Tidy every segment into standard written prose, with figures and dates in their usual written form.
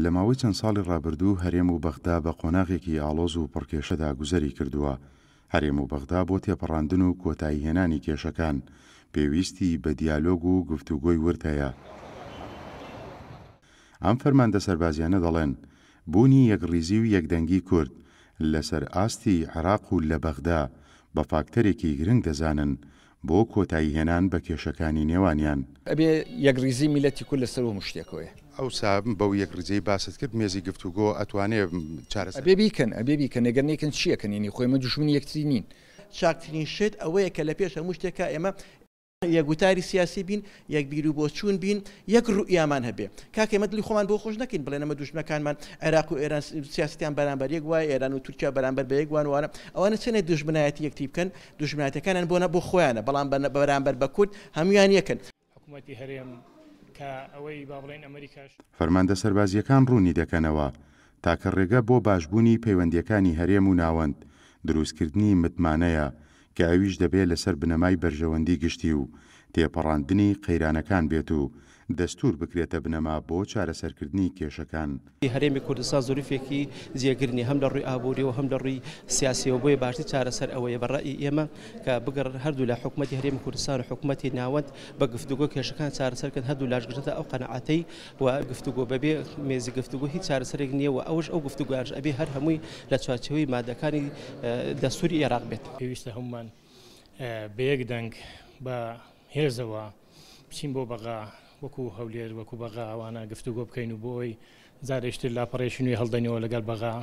لە ماوەی چەند ساڵی ڕابردوو هەرێم و بەغدا بە قۆناغێکی ئاڵۆز و پڕکێشەدا گوزەری کردووە. هەرێم و بەغدا بۆ تێپەڕاندن و کۆتاییهێنانی کێشەکان پێویستی بە دیالۆگ و گفتوگۆی ورد هەیە. ئەم فەرماندە سەربازیانە دەڵێن بوونی یەکڕیزی و یەکدەنگی کورد لەسەر ئاستی عێراق و لە بەغدا بە فاکتەرێکی گرنگ دەزانن بۆ کۆتاییهێنان بە کێشەکانی نێوانیان. ئەبێ یەکڕیزی میلەتی کورد لەسەر هەموو شتێکەوەیە. ئەو سابم بەو یەکڕیزەی باست کرد مێزی گفتوگۆ ئەتوانێ چارەسەر ئەبێ بیکەن ئەگەر نەیکەن چیەکەنینی خۆیمە دوژمنی یەکتری نین. چاکترین شت ئەوەیە کە لە پێش هەموو شتێکە ئێمە یەکگوتاری سیاسی بین، یەک بیر و بۆ چوون بین، یەک ڕوئیامان هەبێ. کاکەمە دڵی خۆمان بۆ خۆش نەکەین بڵێن ئەمە دوژمنەکانمان عێراق و ئێران سیاسەتیان بەرامبەر یەک وایە، ئێران و تورکیا بەرامبەر بە یەک وانوانە. ئەوانە چەنێ دوژمنایەتی یەکتی بکەن، دوژمنایەتەکانیان بۆ خۆیانە، بەڵام بەرامبەر بە کورد هەمویان یەکن. حکوومەتی هەرێم کە ئەوەی با بڵێن ئەمریکاش فەرماندە سەربازیەکان ڕوونی دەکەنەوە تاکە ڕێگە بۆ باشبوونی پەیوەندیەکانی هەرێم و ناوەند دروستکردنی متمانەیە کە ئەویش دەبێت لەسەر بنەمای بەرژەوەندی گشتی و تێپەڕاندنی قەیرانەکان بێت و دەستور بکرێتە بنەما بۆ چارەسەرکردنی کێشەکان. هەرێمی کوردستان زۆریفێکی جێگرنی هەم لە ڕووی ئابووری و هەم لە ڕووی سیاسیەوە بۆیە باشتر چارەسەر ئەوەیە بەڕای ئێمە کە بگەڕ هەردوو لە حکوومەتی هەرێمی کوردستان و حکوومەتی ناوەند بە گفتوگۆ کێشەکان چارەسەرکردن هەردوو لاژگرتە ئەو قەنەعەتەی و گفتوگۆ بەبێ مێزی گفتوگۆ هیچ چارەسەرێک نییە و ئەو گفتوگویانش ئەبێ هەر هەمووی لە چوارچێوەی مادەکانی دەستوری عێراق بێت. پێویستە هەمومان بە یەک دەنگ بە هێزەوە بچین بۆ بەغا وەکو هەولێر وەکو بەغا ئەوانە گفتوگۆ بکەین و بۆی زارێشتر لاپەڕێشی نوێی هەڵدەنیەوە لەگەڵ بەغا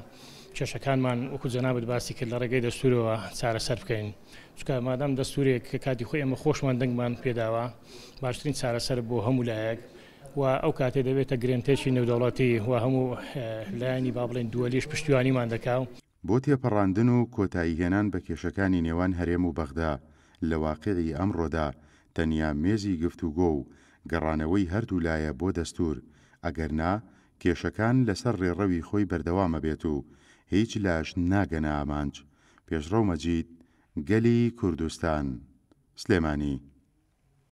کێشەکانمان وەکو جەنابەت باسی کرد لە ڕێگەی دەستورەوە چارەسەر بکەین. چونکە مادام دەستورێک کە کاتی خۆی ئەمە خۆشمان دەنگمان پێداوە باشترین چارەسەر بۆ هەموو لایەک و ئەو کاتێ دەبێتە گرنتێکی نێودەوڵەتی و هەموو لایەنی با بڵێن دووەلیش پشتیوانیمان دەکاو. بۆ تێپەڕاندن و کۆتاییهێنان بە کێشەکانی نێوان هەرێم و بەغدا لە واقعی ئەمڕۆدا تەنیا مێزی گفتوگۆ و گەڕانەوەی هەردوو لایە بۆ دەستور ئەگەرنا کێشەکان لەسەر ڕێڕەوی خۆی بەردەوامە بێت و هیچ لاش ناگەنە ئامانج. پێشڕەو مەجید، گەلی کوردستان، سلێمانی.